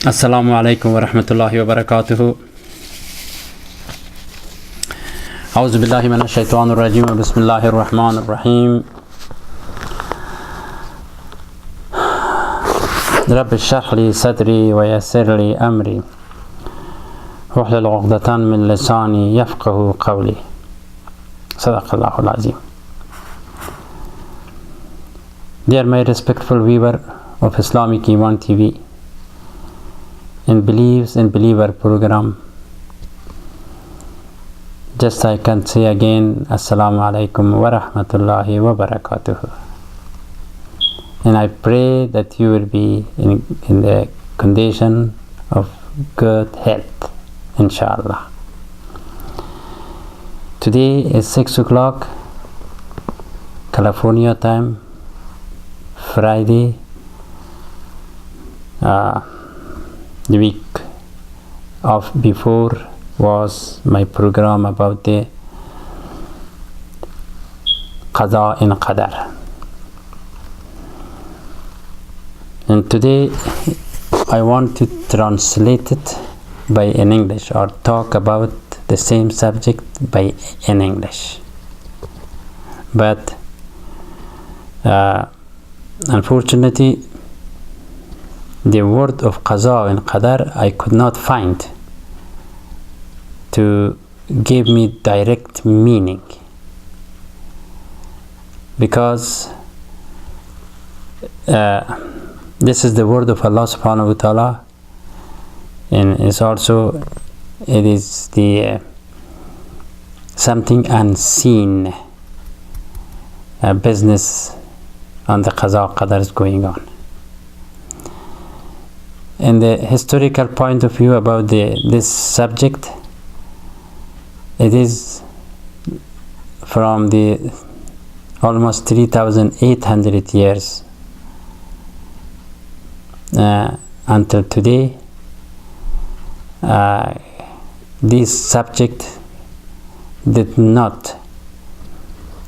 Assalamu alaikum wa rahmatullahi wa barakatuhu. A'udhu billahi minash shaitanir rajim. Bismillahir rahmanir rahim. Rabbi shrah li sadri wa yassir li amri. Wahlul 'uqdatan min lisani yafqahu qawli. Sadaqallahul azim. Dear my respectful viewer of Islamic Iman TV and Believes in Believer program, just I can say again, Assalamu alaikum wa rahmatullahi wa barakatuhu. And I pray that you will be in the condition of good health, inshallah. Today is 6 o'clock California time, Friday. The week of before was my program about the Qada and Qadar. And today I want to translate it by in English, or talk about the same subject by in English. But unfortunately, the word of Qaza and Qadar I could not find to give me direct meaning, because this is the word of Allah subhanahu wa ta'ala, and it is the something unseen business on the Qaza Qadar is going on. In the historical point of view about this subject, it is from the almost 3,800 years until today. This subject did not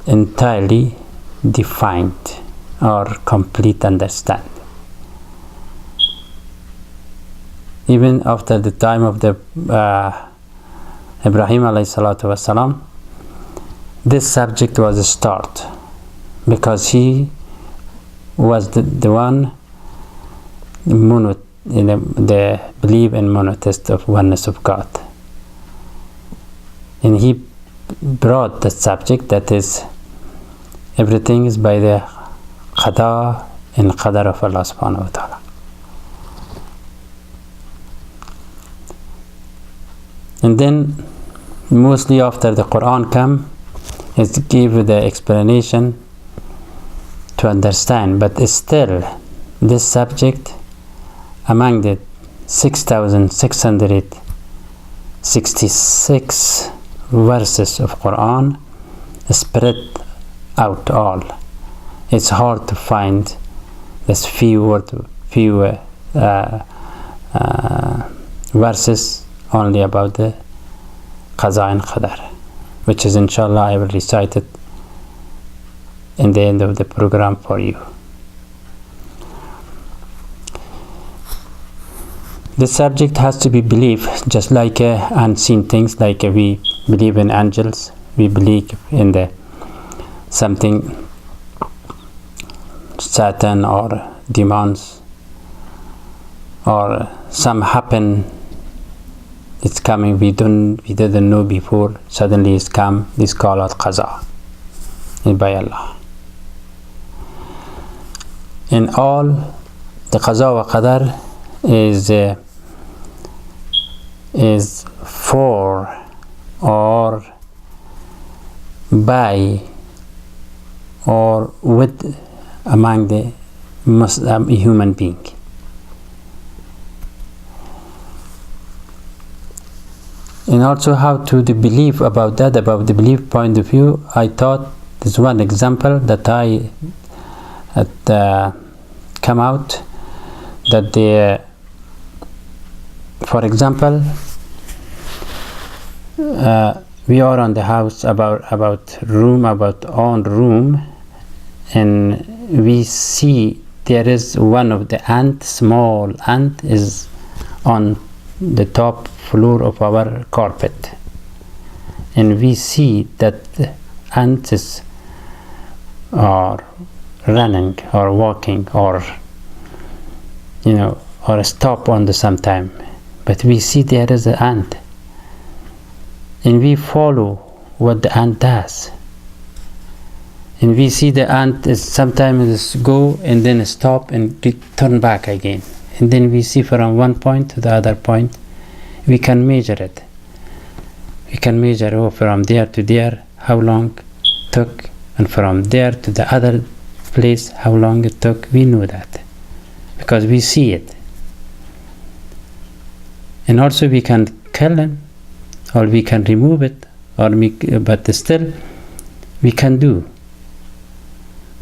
entirely defined or complete understand. Even after the time of the Ibrahim alayhi salatu wasalam, this subject was a start, because he was the one the believe in monotheist of oneness of God, and he brought the subject that is everything is by the Qada and Qadar of Allah subhanahu wa ta'ala. And then mostly after the Quran come, it give the explanation to understand, but still this subject among the 6,666 verses of Quran spread out all. It's hard to find this few verses only about the Qaza and Qadar, which is inshallah I will recite it in the end of the program for you. The subject has to be believed, just like unseen things, like we believe in angels, we believe in the something Satan or demons, or some happen. It's coming, we didn't know before, suddenly it's come, this called Qaza by Allah. In all, the Qaza wa Qadar is for or by or with among the human being. And also how to the belief about that, about the belief point of view, I thought there's one example that I had come out, that for example, we are on the house about own room, and we see there is one of the ant, small ant is on the top floor of our carpet, and we see that the ants are running or walking or or stop on the sometime, but we see there is an ant, and we follow what the ant does, and we see the ant is sometimes go and then stop and return back again, and then we see from one point to the other point. We can measure it. We can measure from there to there how long it took, and from there to the other place how long it took. We know that because we see it. And also we can kill them, or we can remove it, but still we can do.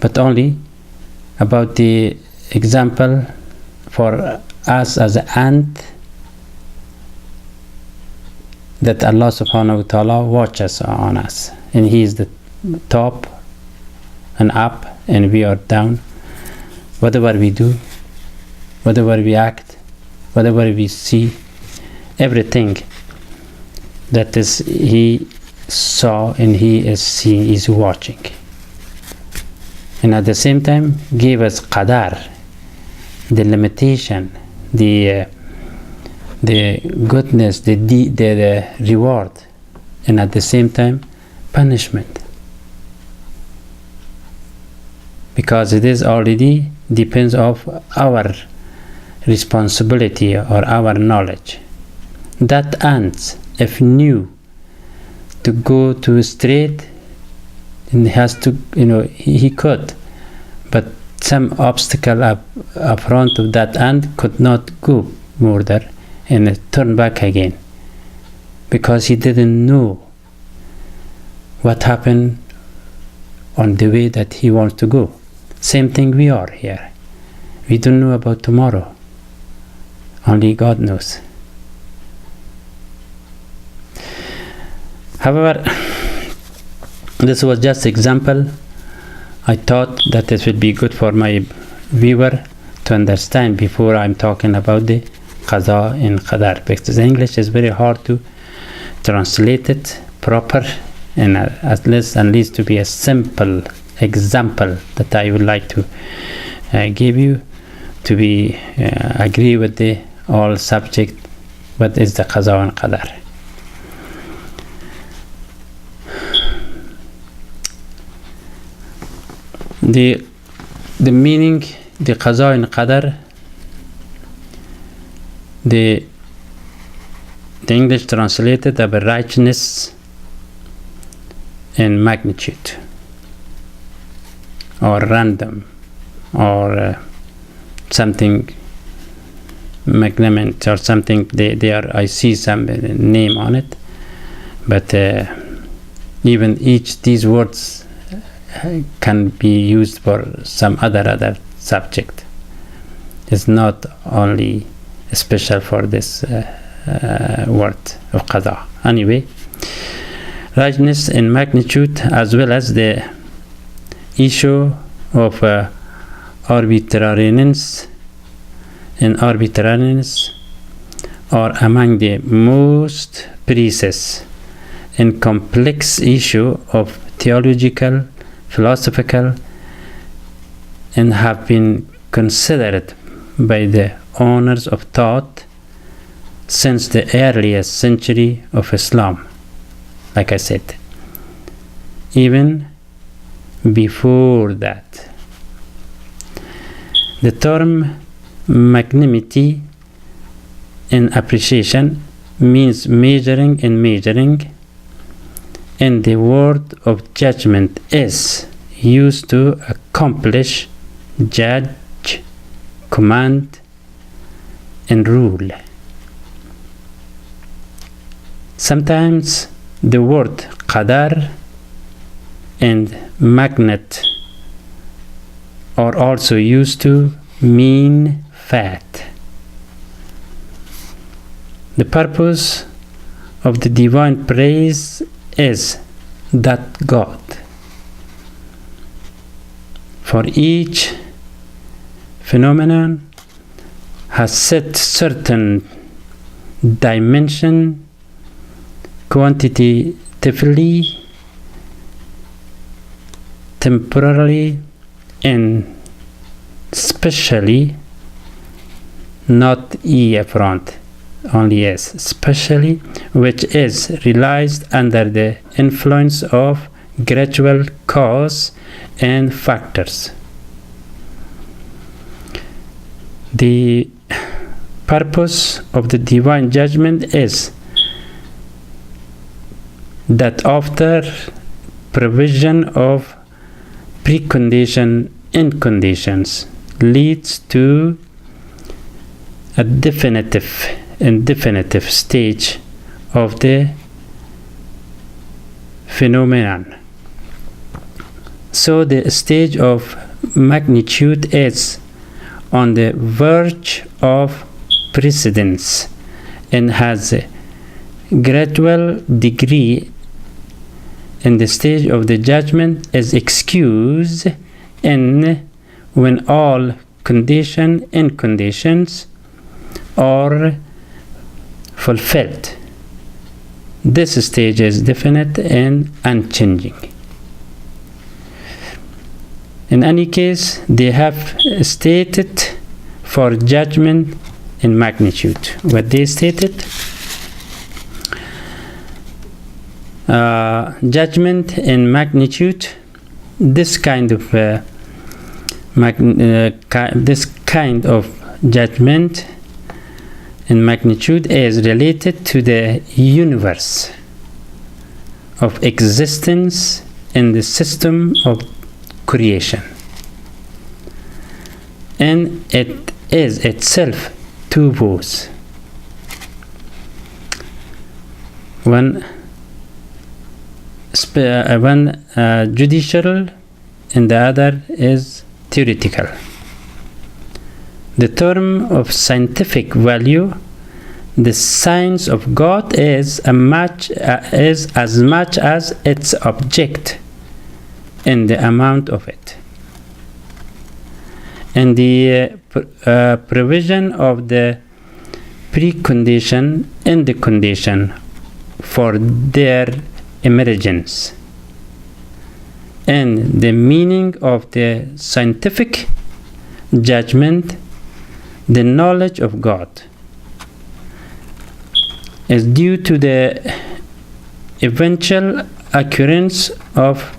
But only about the example for us as an ant, that Allah subhanahu wa ta'ala watches on us, and He is the top and up, and we are down. Whatever we do, whatever we act, whatever we see, everything that is He saw and He is seeing, is watching. And at the same time gave us qadar, the limitation, the goodness, the reward, and at the same time punishment, because it is already depends of our responsibility or our knowledge. That ant, if knew to go to straight, and has to, he could, but some obstacle up front of that ant could not go more there and turn back again, because he didn't know what happened on the way that he wants to go. Same thing we are here. We don't know about tomorrow. Only God knows. However, this was just example. I thought that this would be good for my viewer to understand before I'm talking about the Qaza and Qadar, because English is very hard to translate it proper, and at least to be a simple example that I would like to give you to be agree with the all subject. What is the Qaza and Qadar? The meaning, the Qaza and Qadar, the English translated about righteousness and magnitude, or random, or something magnanimous, or something. They are. I see some name on it, but even each these words can be used for some other subject. It's not only special for this word of Qadha. Anyway, rightness and magnitude, as well as the issue of arbitrariness and arbitrariness, are among the most precise and complex issue of theological, philosophical, and have been considered by the owners of thought since the earliest century of Islam. Like I said, even before that, the term magnanimity and appreciation means measuring, and the word of judgment is used to accomplish, judge, command, and rule. Sometimes the word qadar and magnet are also used to mean fate. The purpose of the divine praise is that God, for each phenomenon, has set certain dimension, quantitatively, temporally, and spatially, not E upfront, only S, spatially, which is realized under the influence of gradual cause and factors. The purpose of the divine judgment is that after provision of precondition and conditions leads to a definitive stage of the phenomenon. So the stage of magnitude is on the verge of precedence and has a gradual degree, and the stage of the judgment is excused in when all conditions are fulfilled. This stage is definite and unchanging. In any case, they have stated for judgment in magnitude. What they stated, judgment in magnitude, this kind of judgment in magnitude is related to the universe of existence in the system of creation, and it is itself two poles, one judicial and the other is theoretical. The term of scientific value, the science of God, is as much as its object and the amount of it, and the provision of the precondition and the condition for their emergence, and the meaning of the scientific judgment, the knowledge of God, is due to the eventual occurrence of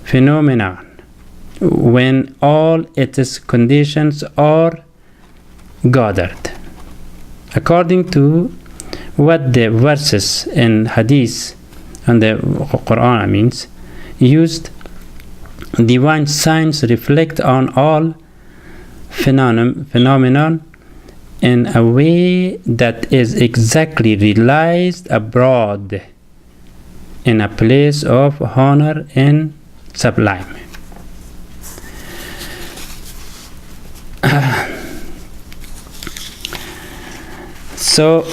phenomenon when all its conditions are gathered, according to what the verses in Hadith and the Quran used. Divine science reflect on all phenomenon in a way that is exactly realized abroad in a place of honor and sublime. So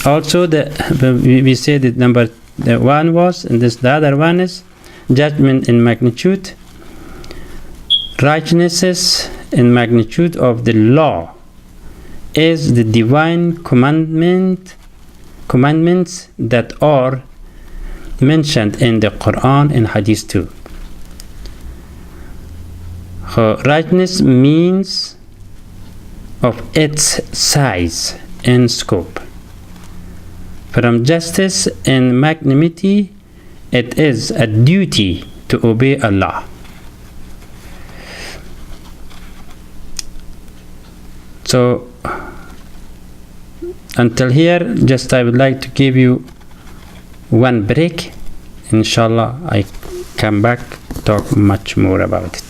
also we say that number one was, and this the other one is judgment in magnitude, righteousness in magnitude of the law is the divine commandments that are mentioned in the Quran and Hadith too. Rightness means of its size and scope. From justice and magnanimity, it is a duty to obey Allah. So until here, just I would like to give you one break. Inshallah, I come back, talk much more about it.